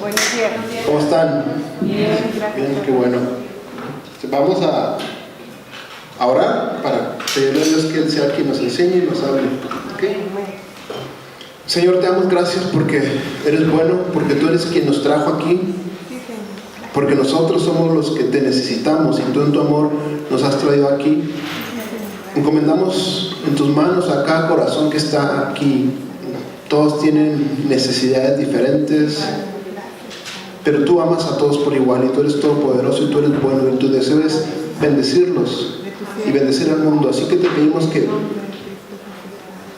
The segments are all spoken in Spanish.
Buenos días. ¿Cómo están? Bien, gracias. Bien, qué bueno. Vamos a orar para pedirle a Dios que Él sea quien nos enseñe y nos hable. ¿Okay? Señor, te damos gracias porque eres bueno, porque tú eres quien nos trajo aquí, porque nosotros somos los que te necesitamos y tú en tu amor nos has traído aquí. Encomendamos en tus manos a cada corazón que está aquí. Todos tienen necesidades diferentes, pero tú amas a todos por igual y tú eres todopoderoso y tú eres bueno y tu deseo es bendecirlos y bendecir al mundo. Así que te pedimos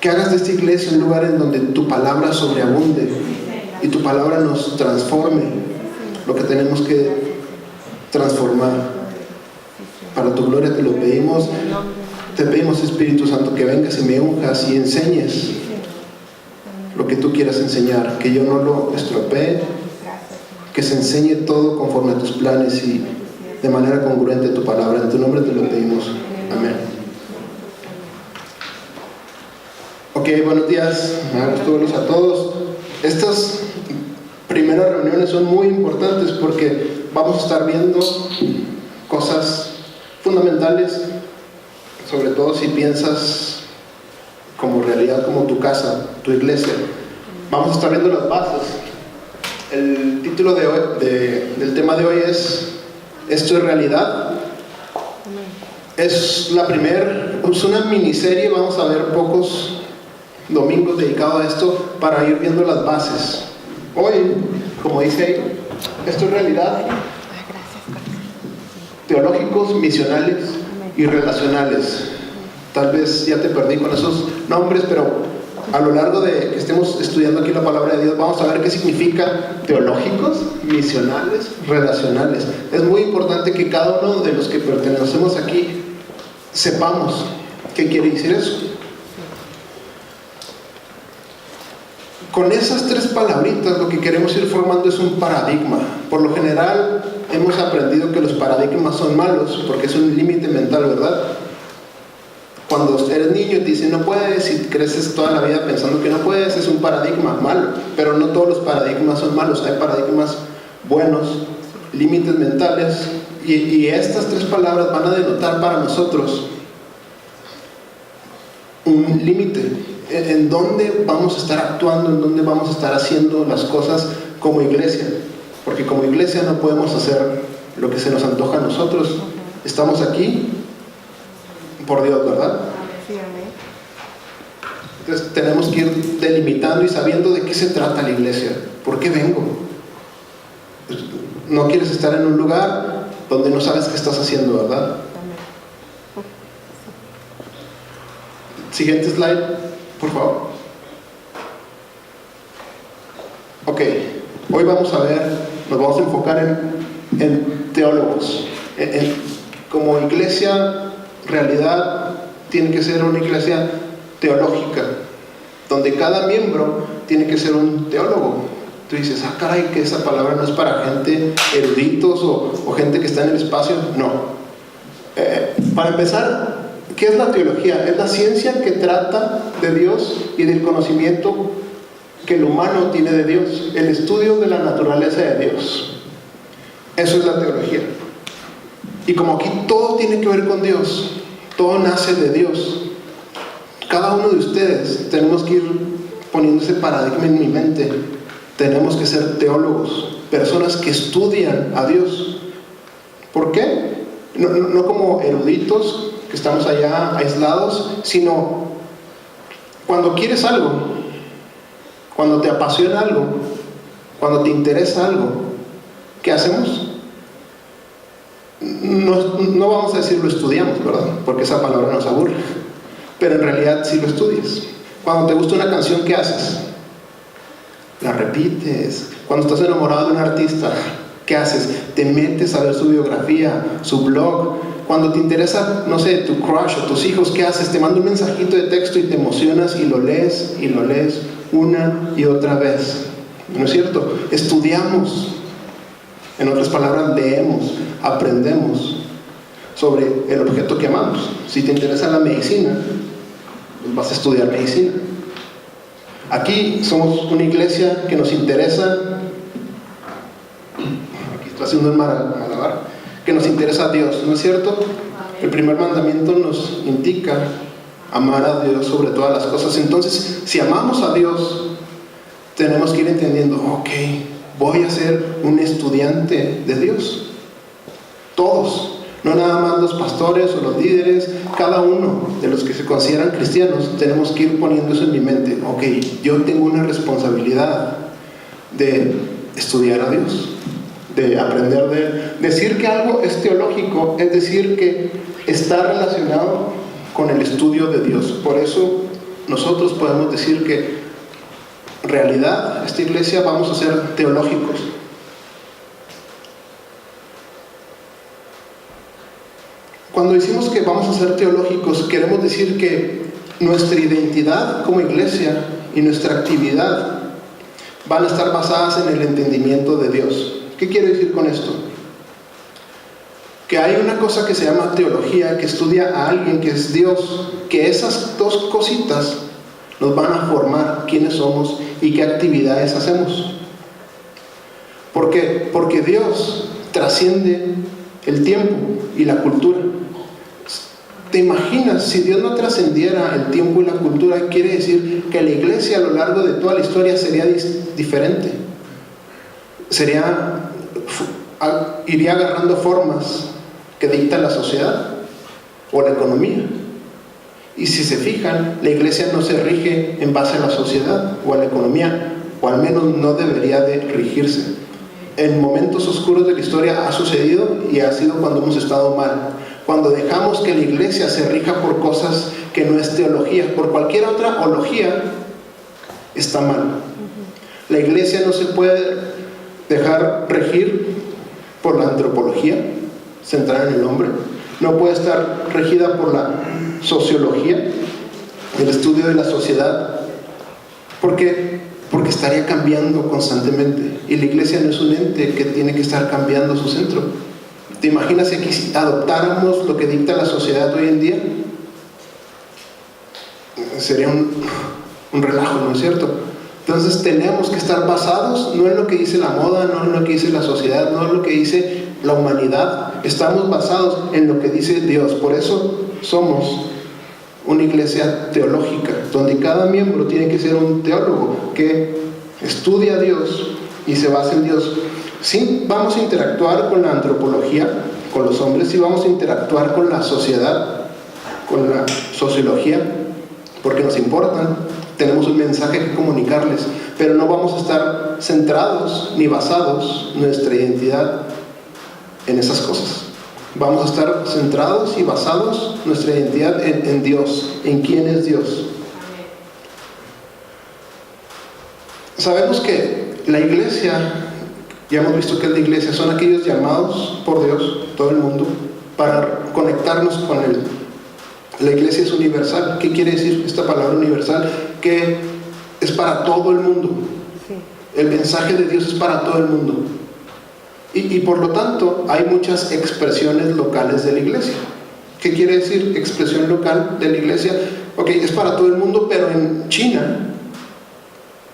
que hagas de esta iglesia un lugar en donde tu palabra sobreabunde y tu palabra nos transforme lo que tenemos que transformar. Para tu gloria te lo pedimos. Te pedimos, Espíritu Santo, que vengas y me unjas y enseñes lo que tú quieras enseñar, que yo no lo estropee, que se enseñe todo conforme a tus planes y de manera congruente a tu palabra. En tu nombre te lo pedimos. Amén. Ok, buenos días. Me da gusto verlos a todos. Estas primeras reuniones son muy importantes porque vamos a estar viendo cosas fundamentales, sobre todo si piensas como realidad, como tu casa, tu iglesia. Vamos a estar viendo las bases. El título de hoy, del tema de hoy es ¿esto es realidad? Es una miniserie. Vamos a ver pocos domingos dedicados a esto para ir viendo las bases. Hoy, como dice ahí, esto es realidad. Teológicos, misionales y relacionales. Tal vez ya te perdí con esos nombres, pero a lo largo de que estemos estudiando aquí la palabra de Dios, vamos a ver qué significa teológicos, misionales, relacionales. Es muy importante que cada uno de los que pertenecemos aquí sepamos qué quiere decir eso. Con esas tres palabritas lo que queremos ir formando es un paradigma. Por lo general hemos aprendido que los paradigmas son malos porque es un límite mental, ¿verdad? Cuando eres niño y te dicen no puedes y creces toda la vida pensando que no puedes, es un paradigma malo. Pero no todos los paradigmas son malos. Hay paradigmas buenos, límites mentales, y estas tres palabras van a denotar para nosotros un límite en dónde vamos a estar actuando, en dónde vamos a estar haciendo las cosas como iglesia, porque como iglesia no podemos hacer lo que se nos antoja a nosotros. Estamos aquí por Dios, ¿verdad? Entonces tenemos que ir delimitando y sabiendo de qué se trata la iglesia. ¿Por qué vengo? No quieres estar en un lugar donde no sabes qué estás haciendo, ¿verdad? Siguiente slide, por favor. Ok, hoy vamos a ver, nos vamos a enfocar en teólogos. Como iglesia, realidad tiene que ser una iglesia teológica, donde cada miembro tiene que ser un teólogo. Tú dices, caray, que esa palabra no es para gente eruditos o gente que está en el espacio. No. Para empezar, ¿qué es la teología? Es la ciencia que trata de Dios y del conocimiento que el humano tiene de Dios, el estudio de la naturaleza de Dios. Eso es la teología. Y como aquí todo tiene que ver con Dios, todo nace de Dios, cada uno de ustedes tenemos que ir poniendo ese paradigma en mi mente. Tenemos que ser teólogos, personas que estudian a Dios. ¿Por qué? No como eruditos que estamos allá aislados, sino cuando quieres algo, cuando te apasiona algo, cuando te interesa algo, ¿qué hacemos? No vamos a decir lo estudiamos, ¿verdad? Porque esa palabra nos aburre, pero en realidad sí lo estudias. Cuando te gusta una canción, ¿qué haces? La repites. Cuando estás enamorado de un artista, ¿qué haces? Te metes a ver su biografía, su blog. Cuando te interesa, no sé, tu crush o tus hijos, ¿qué haces? Te manda un mensajito de texto y te emocionas y lo lees una y otra vez. ¿No es cierto? Estudiamos. En otras palabras, leemos, aprendemos sobre el objeto que amamos. Si te interesa la medicina, pues vas a estudiar medicina. Aquí somos una iglesia que nos interesa aquí estoy haciendo un malabar, que nos interesa a Dios, ¿no es cierto? El primer mandamiento nos indica amar a Dios sobre todas las cosas. Entonces, si amamos a Dios, tenemos que ir entendiendo, ok, voy a ser un estudiante de Dios. Todos, no nada más los pastores o los líderes, cada uno de los que se consideran cristianos, tenemos que ir poniendo eso en mi mente. Ok, yo tengo una responsabilidad de estudiar a Dios, de aprender de Él. Decir que algo es teológico es decir que está relacionado con el estudio de Dios. Por eso nosotros podemos decir que en realidad esta iglesia vamos a ser teológicos. Cuando decimos que vamos a ser teológicos, queremos decir que nuestra identidad como iglesia y nuestra actividad van a estar basadas en el entendimiento de Dios. ¿Qué quiero decir con esto? Que hay una cosa que se llama teología, que estudia a alguien que es Dios, que esas dos cositas nos van a formar quiénes somos y qué actividades hacemos. ¿Por qué? Porque Dios trasciende el tiempo y la cultura. ¿Te imaginas? Si Dios no trascendiera el tiempo y la cultura, quiere decir que la iglesia a lo largo de toda la historia sería diferente. Iría agarrando formas que dicta la sociedad o la economía. Y si se fijan, la iglesia no se rige en base a la sociedad o a la economía, o al menos no debería de rigirse. En momentos oscuros de la historia ha sucedido y ha sido cuando hemos estado mal. Cuando dejamos que la iglesia se rija por cosas que no es teología, por cualquier otra ología, está mal. La iglesia no se puede dejar regir por la antropología, centrada en el hombre. No puede estar regida por la sociología, el estudio de la sociedad. ¿Por qué? Porque estaría cambiando constantemente. Y la iglesia no es un ente que tiene que estar cambiando su centro. ¿Te imaginas si aquí adoptáramos lo que dicta la sociedad hoy en día? Sería un relajo, ¿no es cierto? Entonces tenemos que estar basados no en lo que dice la moda, no en lo que dice la sociedad, no en lo que dice la humanidad. Estamos basados en lo que dice Dios. Por eso somos una iglesia teológica, donde cada miembro tiene que ser un teólogo que estudia a Dios y se basa en Dios. Sí, vamos a interactuar con la antropología, con los hombres, sí vamos a interactuar con la sociedad, con la sociología, porque nos importan, tenemos un mensaje que comunicarles, pero no vamos a estar centrados ni basados nuestra identidad en esas cosas. Vamos a estar centrados y basados nuestra identidad en Dios, en quién es Dios. Sabemos que la iglesia, ya hemos visto que es la iglesia, son aquellos llamados por Dios, todo el mundo, para conectarnos con Él. La iglesia es universal. ¿Qué quiere decir esta palabra universal? Que es para todo el mundo. El mensaje de Dios es para todo el mundo. Y por lo tanto hay muchas expresiones locales de la iglesia. ¿Qué quiere decir expresión local de la iglesia? Ok, es para todo el mundo, pero en China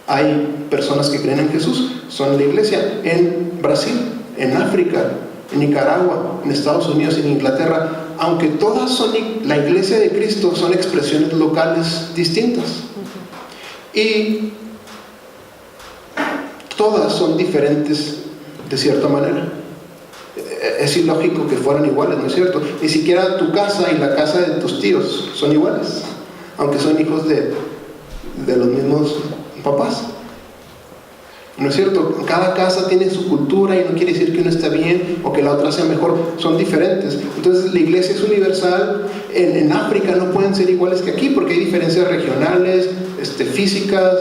hay personas que creen en Jesús, son la iglesia. En Brasil, en África, en Nicaragua, en Estados Unidos, en Inglaterra, aunque todas son la iglesia de Cristo, son expresiones locales distintas. Y todas son diferentes de cierta manera. Es ilógico que fueran iguales, ¿no es cierto? Ni siquiera tu casa y la casa de tus tíos son iguales, aunque son hijos de los mismos papás. ¿No es cierto? Cada casa tiene su cultura y no quiere decir que una está bien o que la otra sea mejor, son diferentes. Entonces la iglesia es universal. En África no pueden ser iguales que aquí porque hay diferencias regionales, físicas,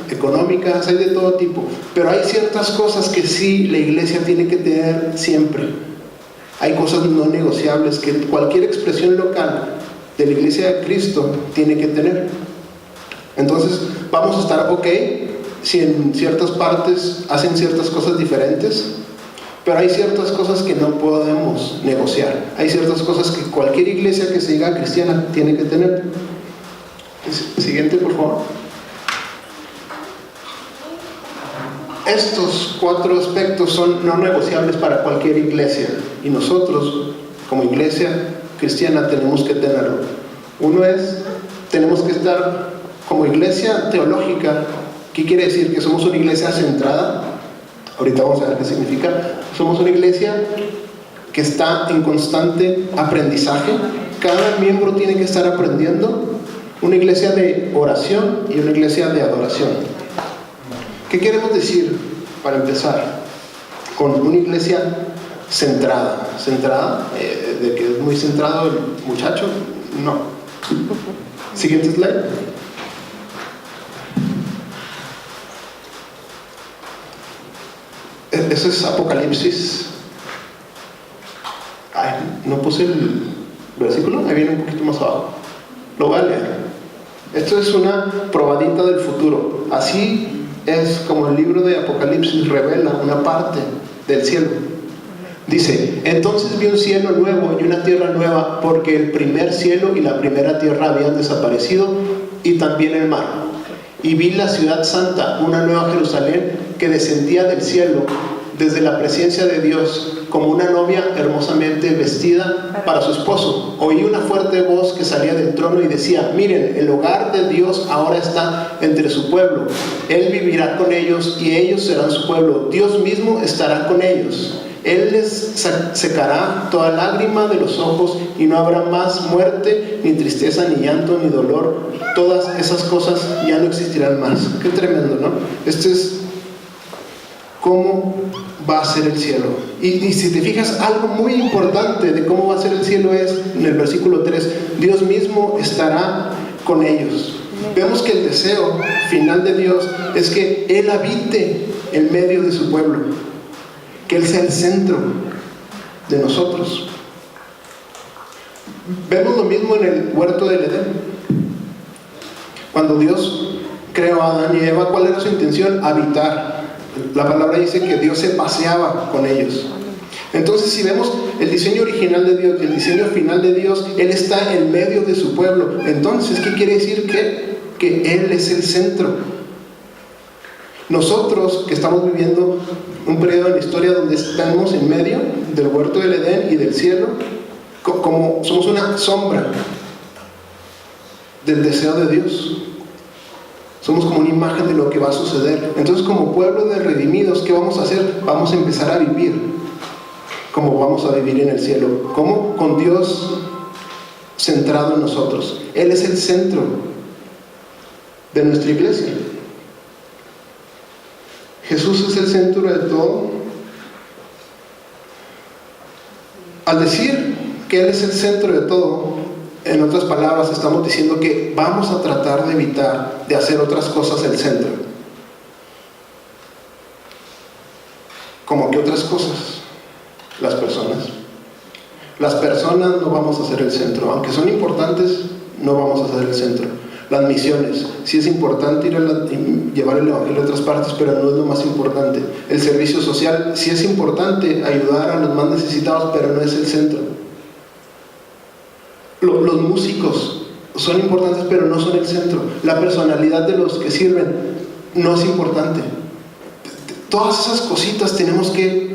económicas, hay de todo tipo. Pero hay ciertas cosas que sí la iglesia tiene que tener siempre. Hay cosas no negociables que cualquier expresión local de la iglesia de Cristo tiene que tener. Entonces vamos a estar ok si en ciertas partes hacen ciertas cosas diferentes, pero hay ciertas cosas que no podemos negociar. Hay ciertas cosas que cualquier iglesia que se diga cristiana tiene que tener. Siguiente, por favor. Estos 4 aspectos son no negociables para cualquier iglesia, y nosotros, como iglesia cristiana, tenemos que tenerlo. Uno es, tenemos que estar como iglesia teológica. ¿Qué quiere decir? Que somos una iglesia centrada. Ahorita vamos a ver qué significa. Somos una iglesia que está en constante aprendizaje. Cada miembro tiene que estar aprendiendo. Una iglesia de oración y una iglesia de adoración. ¿Qué queremos decir para empezar? Con una iglesia centrada. ¿Centrada? ¿De que es muy centrado el muchacho? No. Siguiente slide. Eso es Apocalipsis. Ay, no puse el versículo, ahí viene un poquito más abajo. Lo voy a leer. Esto es una probadita del futuro. Así es como el libro de Apocalipsis revela una parte del cielo. Dice: entonces vi un cielo nuevo y una tierra nueva, porque el primer cielo y la primera tierra habían desaparecido, y también el mar. Y vi la ciudad santa, una nueva Jerusalén, que descendía del cielo, desde la presencia de Dios, como una novia hermosamente vestida para su esposo. Oí una fuerte voz que salía del trono y decía: miren, el hogar de Dios ahora está entre su pueblo. Él vivirá con ellos y ellos serán su pueblo. Dios mismo estará con ellos. Él les secará toda lágrima de los ojos, y no habrá más muerte, ni tristeza, ni llanto, ni dolor. Todas esas cosas ya no existirán más. Qué tremendo, ¿no? Este es cómo va a ser el cielo. Y si te fijas, algo muy importante de cómo va a ser el cielo es, en el versículo 3, Dios mismo estará con ellos. Vemos que el deseo final de Dios es que Él habite en medio de su pueblo, que Él sea el centro de nosotros. Vemos lo mismo en el huerto del Edén. Cuando Dios creó a Adán y Eva, ¿cuál era su intención? Habitar. La palabra dice que Dios se paseaba con ellos. Entonces, si vemos el diseño original de Dios y el diseño final de Dios, Él está en medio de su pueblo. Entonces, ¿qué quiere decir? Que Él es el centro. Nosotros que estamos viviendo un periodo en la historia donde estamos en medio del huerto del Edén y del cielo, como somos una sombra del deseo de Dios. Somos como una imagen de lo que va a suceder. Entonces, como pueblo de redimidos, ¿qué vamos a hacer? Vamos a empezar a vivir como vamos a vivir en el cielo. ¿Cómo? Con Dios centrado en nosotros. Él es el centro de nuestra iglesia. Jesús es el centro de todo. Al decir que Él es el centro de todo, en otras palabras, estamos diciendo que vamos a tratar de evitar de hacer otras cosas el centro. ¿Cómo que otras cosas? Las personas. Las personas no vamos a ser el centro. Aunque son importantes, no vamos a ser el centro. Las misiones. Sí es importante llevar el evangelio a otras partes, pero no es lo más importante. El servicio social. Sí es importante ayudar a los más necesitados, pero no es el centro. Los músicos son importantes, pero no son el centro. La personalidad de los que sirven no es importante. Todas esas cositas tenemos que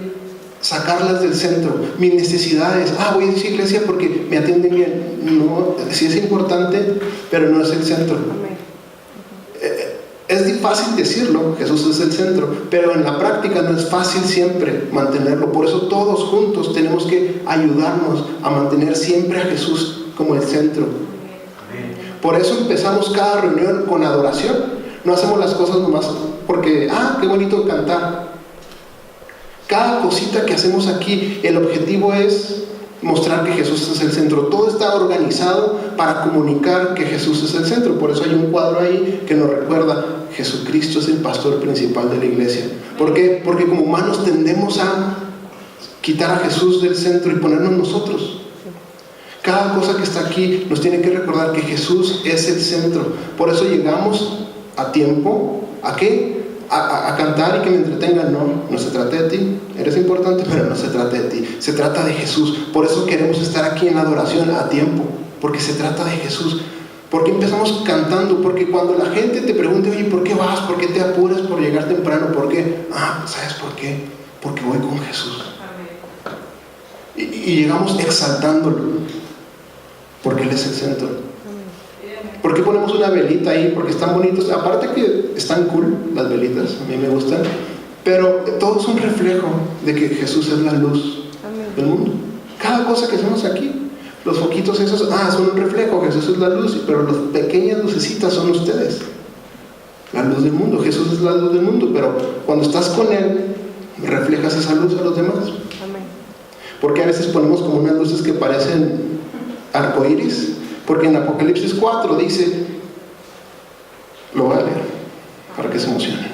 sacarlas del centro. Mis necesidades, voy a esa iglesia porque me atienden bien. No, sí es importante, pero no es el centro. Es fácil decirlo, Jesús es el centro, pero en la práctica no es fácil siempre mantenerlo. Por eso todos juntos tenemos que ayudarnos a mantener siempre a Jesús como el centro. Por eso empezamos cada reunión con adoración. No hacemos las cosas nomás porque, qué bonito cantar. Cada cosita que hacemos aquí, el objetivo es mostrar que Jesús es el centro. Todo está organizado para comunicar que Jesús es el centro. Por eso hay un cuadro ahí que nos recuerda: Jesucristo es el pastor principal de la iglesia. ¿Por qué? Porque como humanos tendemos a quitar a Jesús del centro y ponernos nosotros. Cada cosa que está aquí nos tiene que recordar que Jesús es el centro. Por eso llegamos a tiempo. ¿A qué? A cantar y que me entretengan. No se trata de ti. Eres importante, pero no se trata de ti. Se trata de Jesús. Por eso queremos estar aquí en la adoración a tiempo, porque se trata de Jesús. ¿Por qué empezamos cantando? Porque cuando la gente te pregunta, oye, ¿por qué vas? ¿Por qué te apuras por llegar temprano? ¿Por qué? ¿Sabes por qué? Porque voy con Jesús. Y llegamos exaltándolo, porque Él es el centro. ¿Por qué ponemos una velita ahí? Porque están bonitos. Aparte que están cool las velitas, a mí me gustan, pero todo es un reflejo de que Jesús es la luz del mundo. Cada cosa que hacemos aquí, los foquitos esos, son un reflejo, Jesús es la luz, pero las pequeñas lucecitas son ustedes, la luz del mundo. Jesús es la luz del mundo, pero cuando estás con Él, reflejas esa luz a los demás. Porque a veces ponemos como unas luces que parecen arcoíris, porque en Apocalipsis 4 dice, lo voy a leer para que se emocionen.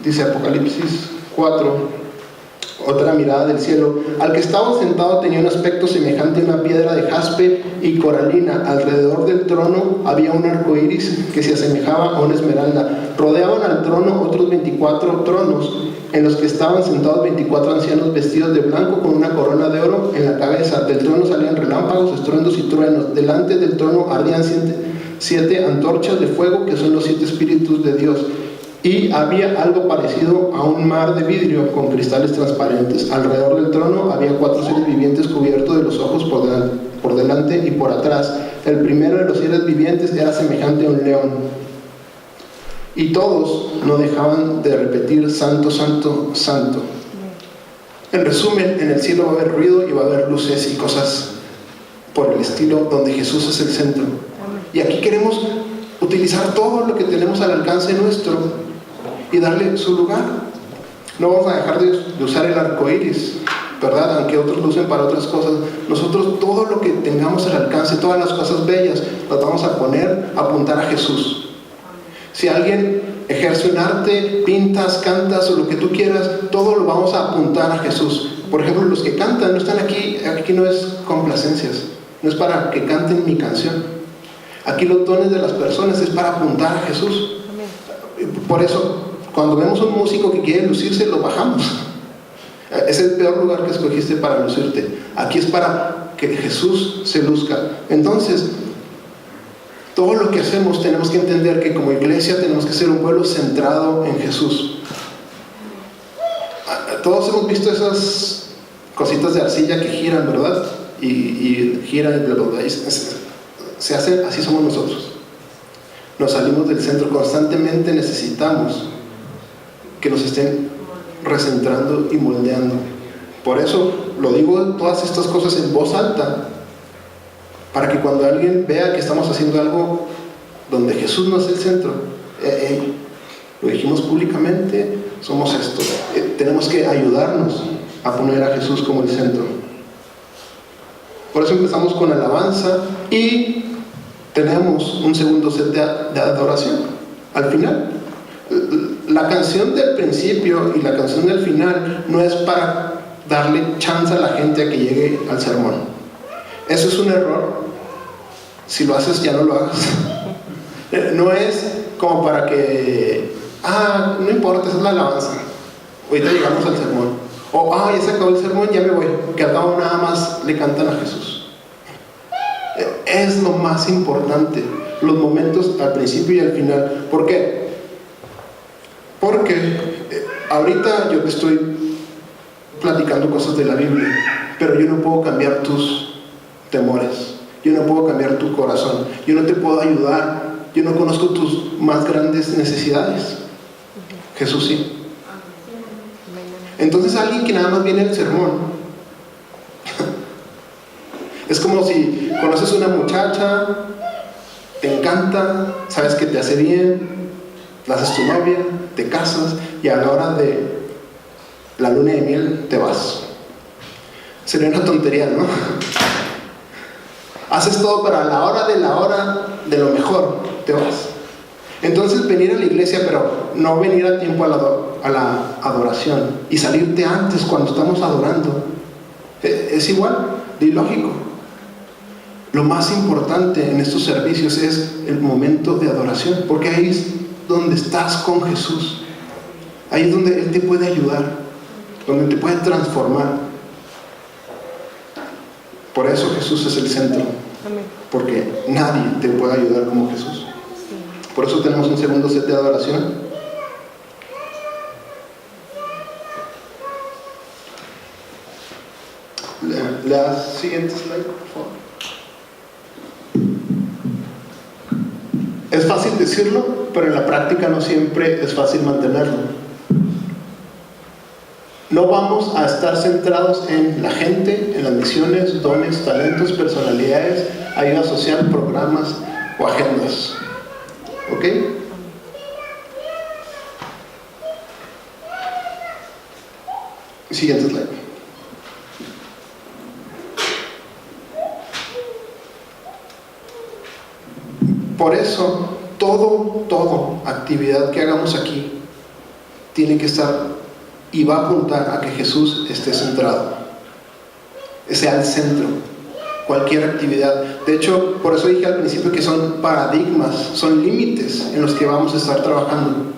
Dice Apocalipsis 4, otra mirada del cielo. Al que estaba sentado tenía un aspecto semejante a una piedra de jaspe y coralina. Alrededor del trono había un arco iris que se asemejaba a una esmeralda. Rodeaban al trono otros 24 tronos, en los que estaban sentados 24 ancianos vestidos de blanco con una corona de oro en la cabeza. Del trono salían relámpagos, estruendos y truenos. Delante del trono ardían 7 antorchas de fuego, que son los 7 espíritus de Dios. Y había algo parecido a un mar de vidrio con cristales transparentes. Alrededor del trono había 4 seres vivientes cubiertos de los ojos por delante y por atrás. El primero de los seres vivientes era semejante a un león. Y todos no dejaban de repetir: Santo, Santo, Santo. En resumen, en el cielo va a haber ruido y va a haber luces y cosas por el estilo, donde Jesús es el centro. Y aquí queremos utilizar todo lo que tenemos al alcance nuestro y darle su lugar. No vamos a dejar de usar el arco iris, ¿verdad? Aunque otros lo usen para otras cosas. Nosotros todo lo que tengamos al alcance, todas las cosas bellas, las vamos a poner, a apuntar a Jesús. Si alguien ejerce un arte, pintas, cantas o lo que tú quieras, todo lo vamos a apuntar a Jesús. Por ejemplo, los que cantan no están aquí no es complacencias, no es para que canten mi canción. Aquí los dones de las personas es para apuntar a Jesús. Por eso, cuando vemos un músico que quiere lucirse, lo bajamos. Es el peor lugar que escogiste para lucirte. Aquí es para que Jesús se luzca. Entonces, todo lo que hacemos tenemos que entender que como iglesia tenemos que ser un pueblo centrado en Jesús. Todos hemos visto esas cositas de arcilla que giran, ¿verdad? Y giran y se hace, así somos nosotros. Nos salimos del centro, constantemente necesitamos que nos estén recentrando y moldeando. Por eso lo digo todas estas cosas en voz alta, para que cuando alguien vea que estamos haciendo algo donde Jesús no es el centro, lo dijimos públicamente, somos esto. Tenemos que ayudarnos a poner a Jesús como el centro. Por eso empezamos con alabanza y tenemos un segundo set de adoración al final. La canción del principio y la canción del final no es para darle chance a la gente a que llegue al sermón. Eso es un error. Si lo haces, ya no lo hagas. No es como para que no importa, esa es la alabanza, ahorita llegamos al sermón. O ya se acabó el sermón, ya me voy, que al cabo nada más le cantan a Jesús. Es lo más importante, los momentos al principio y al final. ¿Por qué? Porque ahorita yo te estoy platicando cosas de la Biblia, pero yo no puedo cambiar tus temores, yo no puedo cambiar tu corazón, yo no te puedo ayudar, yo no conozco tus más grandes necesidades. Jesús sí. Entonces alguien que nada más viene al sermón es como si conoces a una muchacha, te encanta, sabes que te hace bien, la haces tu novia, te casas y a la hora de la luna de miel te vas. Sería una tontería, ¿no? Haces todo para la hora de lo mejor, te vas. Entonces venir a la iglesia, pero no venir a tiempo a la adoración y salirte antes cuando estamos adorando, es igual de ilógico. Lo más importante en estos servicios es el momento de adoración, porque ahí es donde estás con Jesús, ahí es donde Él te puede ayudar, donde te puede transformar. Por eso Jesús es el centro. Amén. Porque nadie te puede ayudar como Jesús. Por eso tenemos un segundo set de adoración. La siguiente slide, por favor. Es fácil decirlo, pero en la práctica no siempre es fácil mantenerlo. No vamos a estar centrados en la gente, en las misiones, dones, talentos, personalidades, ayuda social, programas o agendas. ¿Ok? Siguiente slide. Por eso, todo actividad que hagamos aquí tiene que estar y va a apuntar a que Jesús esté centrado, sea el centro, cualquier actividad. De hecho, por eso dije al principio que son paradigmas, son límites en los que vamos a estar trabajando.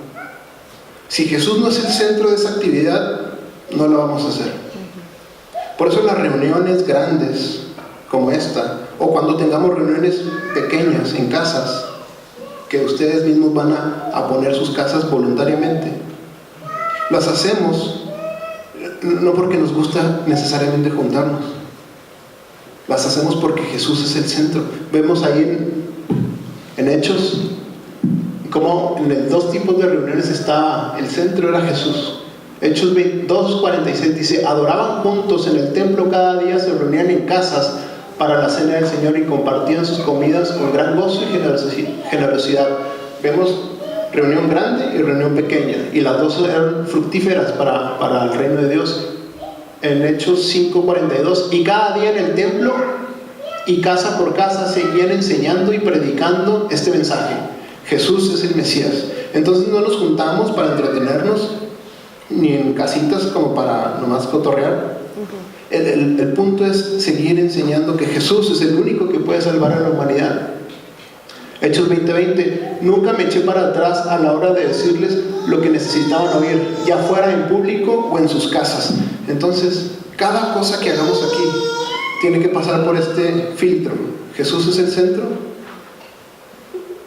Si Jesús no es el centro de esa actividad, no lo vamos a hacer. Por eso las reuniones grandes como esta, o cuando tengamos reuniones pequeñas en casas, que ustedes mismos van a poner sus casas voluntariamente, las hacemos no porque nos gusta necesariamente juntarnos, las hacemos porque Jesús es el centro. Vemos ahí en Hechos como en los dos tipos de reuniones estaba, el centro era Jesús. Hechos 2:46 dice: adoraban juntos en el templo cada día, se reunían en casas para la cena del Señor y compartían sus comidas con gran gozo y generosidad. Vemos reunión grande y reunión pequeña, y las dos eran fructíferas para el reino de Dios. En Hechos 5:42, y cada día en el templo y casa por casa seguían enseñando y predicando este mensaje: Jesús es el Mesías. Entonces no nos juntamos para entretenernos, ni en casitas como para nomás cotorrear. El punto es seguir enseñando que Jesús es el único que puede salvar a la humanidad. Hechos 20:20, nunca me eché para atrás a la hora de decirles lo que necesitaban oír, ya fuera en público o en sus casas. Entonces, cada cosa que hagamos aquí tiene que pasar por este filtro. ¿Jesús es el centro?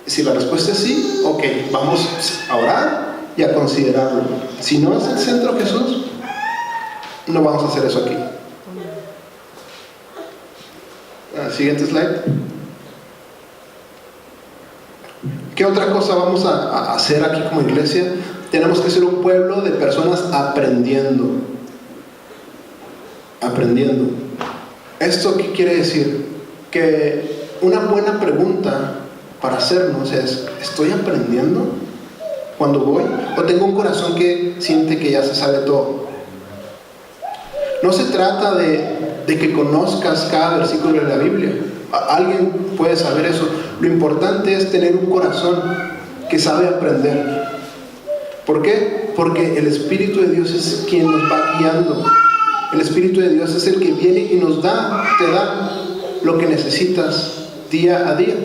Si la respuesta es sí, ok, vamos a orar y a considerarlo. Si no es el centro Jesús, no vamos a hacer eso aquí. Siguiente slide. ¿Qué otra cosa vamos a hacer aquí como iglesia? Tenemos que ser un pueblo de personas aprendiendo. Aprendiendo. ¿Esto qué quiere decir? Que una buena pregunta para hacernos es: ¿estoy aprendiendo cuando voy? ¿O tengo un corazón que siente que ya se sabe todo? No se trata de que conozcas cada versículo de la Biblia. Alguien puede saber eso. Lo importante es tener un corazón que sabe aprender. ¿Por qué? Porque el Espíritu de Dios es quien nos va guiando. El Espíritu de Dios es el que viene y nos da, te da lo que necesitas día a día.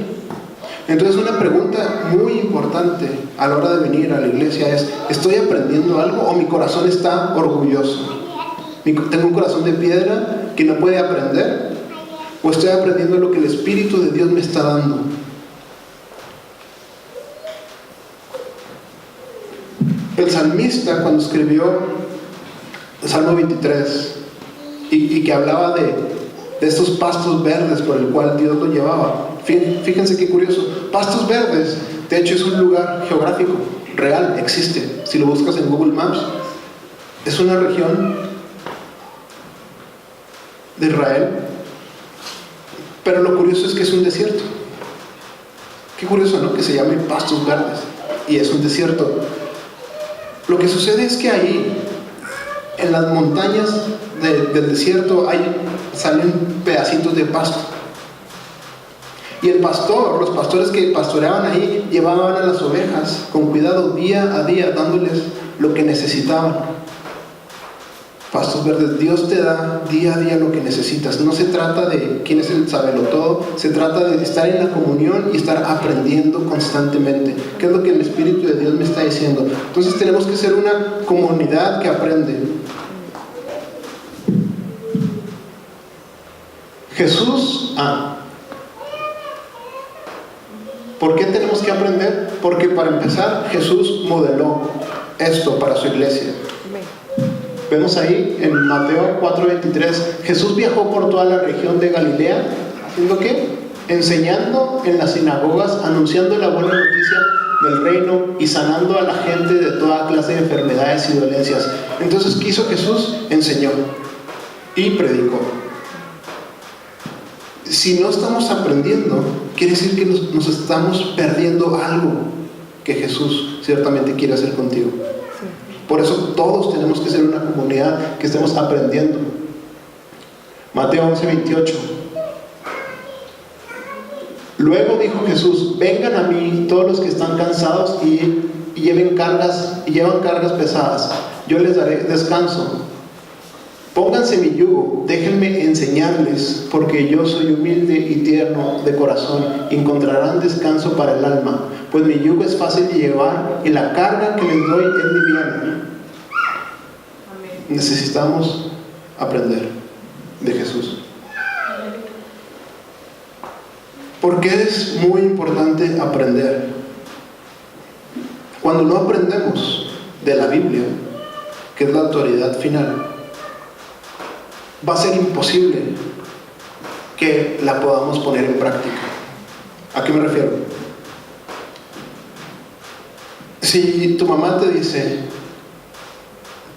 Entonces, una pregunta muy importante a la hora de venir a la iglesia es: ¿estoy aprendiendo algo o mi corazón está orgulloso? ¿Tengo un corazón de piedra que no puede aprender? ¿O estoy aprendiendo lo que el Espíritu de Dios me está dando? El salmista, cuando escribió el Salmo 23 y que hablaba de estos pastos verdes por el cual Dios lo llevaba, fíjense qué curioso. Pastos verdes, de hecho, es un lugar geográfico real, existe. Si lo buscas en Google Maps, es una región de Israel, pero lo curioso es que es un desierto. Qué curioso, ¿no? Que se llame pastos verdes y es un desierto. Lo que sucede es que ahí, en las montañas del desierto, salen pedacitos de pasto. Y el pastor, los pastores que pastoreaban ahí, llevaban a las ovejas con cuidado día a día, dándoles lo que necesitaban. Pastos verdes, Dios te da día a día lo que necesitas. No se trata de quién es el sabelotodo, se trata de estar en la comunión y estar aprendiendo constantemente. ¿Qué es lo que el Espíritu de Dios me está diciendo? Entonces tenemos que ser una comunidad que aprende. Jesús, ¿por qué tenemos que aprender? Porque para empezar, Jesús modeló esto para su iglesia. Vemos ahí en Mateo 4:23, Jesús viajó por toda la región de Galilea, ¿haciendo qué? Enseñando en las sinagogas, anunciando la buena noticia del reino y sanando a la gente de toda clase de enfermedades y dolencias. Entonces, ¿qué hizo Jesús? Enseñó y predicó. Si no estamos aprendiendo, quiere decir que nos estamos perdiendo algo que Jesús ciertamente quiere hacer contigo. Por eso todos tenemos que ser una comunidad que estemos aprendiendo. Mateo 11:28. Luego dijo Jesús: vengan a mí todos los que están cansados y llevan cargas pesadas, yo les daré descanso. Pónganse mi yugo, déjenme enseñarles, porque yo soy humilde y tierno de corazón, y encontrarán descanso para el alma, pues mi yugo es fácil de llevar y la carga que les doy es liviana. Necesitamos aprender de Jesús. ¿Por qué es muy importante aprender? Cuando no aprendemos de la Biblia, que es la autoridad final, va a ser imposible que la podamos poner en práctica. ¿A qué me refiero? Si tu mamá te dice: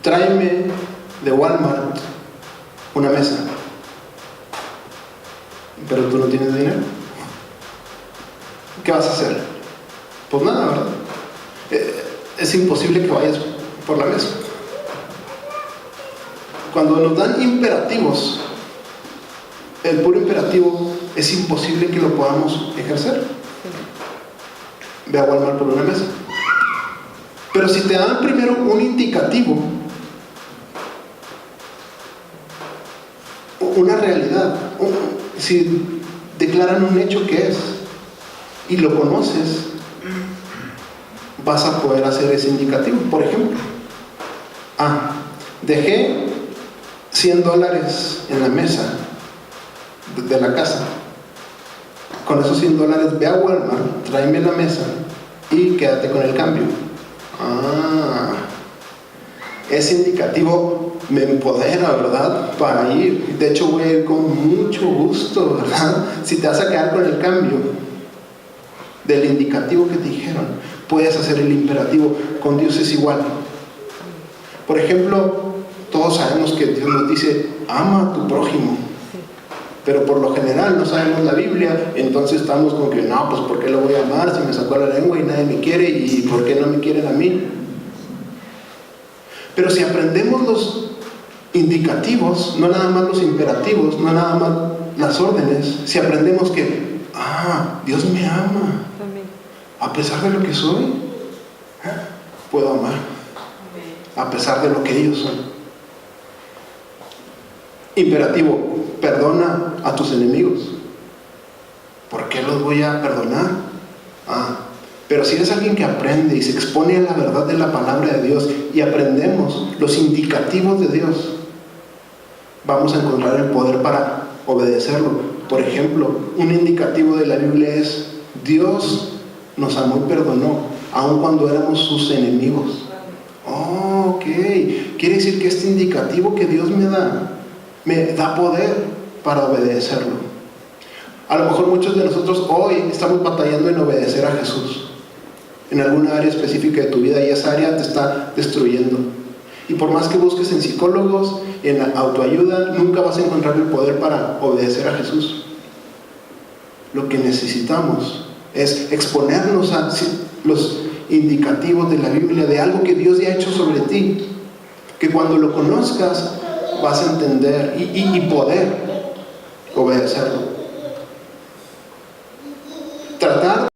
tráeme de Walmart una mesa, pero tú no tienes dinero, ¿qué vas a hacer? Pues nada, ¿verdad? Es imposible que vayas por la mesa. Cuando nos dan imperativos, el puro imperativo, es imposible que lo podamos ejercer. Ve a Walmart por una mesa. Pero si te dan primero un indicativo, una realidad, si declaran un hecho que es, y lo conoces, vas a poder hacer ese indicativo. Por ejemplo, dejé $100 en la mesa de la casa. Con esos $100 ve a Walmart, tráeme la mesa y quédate con el cambio. Ese indicativo me empodera, ¿verdad? Para ir. De hecho, voy a ir con mucho gusto, ¿verdad? Si te vas a quedar con el cambio del indicativo que te dijeron, puedes hacer el imperativo. Con Dios es igual. Por ejemplo, todos sabemos que Dios nos dice: ama a tu prójimo. Pero por lo general no sabemos la Biblia, entonces estamos con que no, pues ¿por qué lo voy a amar si me sacó la lengua y nadie me quiere? ¿Y por qué no me quieren a mí? Pero si aprendemos los indicativos, no nada más los imperativos, no nada más las órdenes, si aprendemos que Dios me ama, a pesar de lo que soy, puedo amar, a pesar de lo que ellos son. Imperativo: perdona a tus enemigos. ¿Por qué los voy a perdonar? Pero si eres alguien que aprende y se expone a la verdad de la palabra de Dios y aprendemos los indicativos de Dios, vamos a encontrar el poder para obedecerlo. Por ejemplo, un indicativo de la Biblia es: Dios nos amó y perdonó aun cuando éramos sus enemigos. Ok, quiere decir que este indicativo que Dios me da poder para obedecerlo. A lo mejor muchos de nosotros hoy estamos batallando en obedecer a Jesús en alguna área específica de tu vida, y esa área te está destruyendo. Y por más que busques en psicólogos, en la autoayuda, nunca vas a encontrar el poder para obedecer a Jesús. Lo que necesitamos es exponernos a los indicativos de la Biblia, de algo que Dios ya ha hecho sobre ti, que cuando lo conozcas vas a entender y poder obedecerlo. Tratar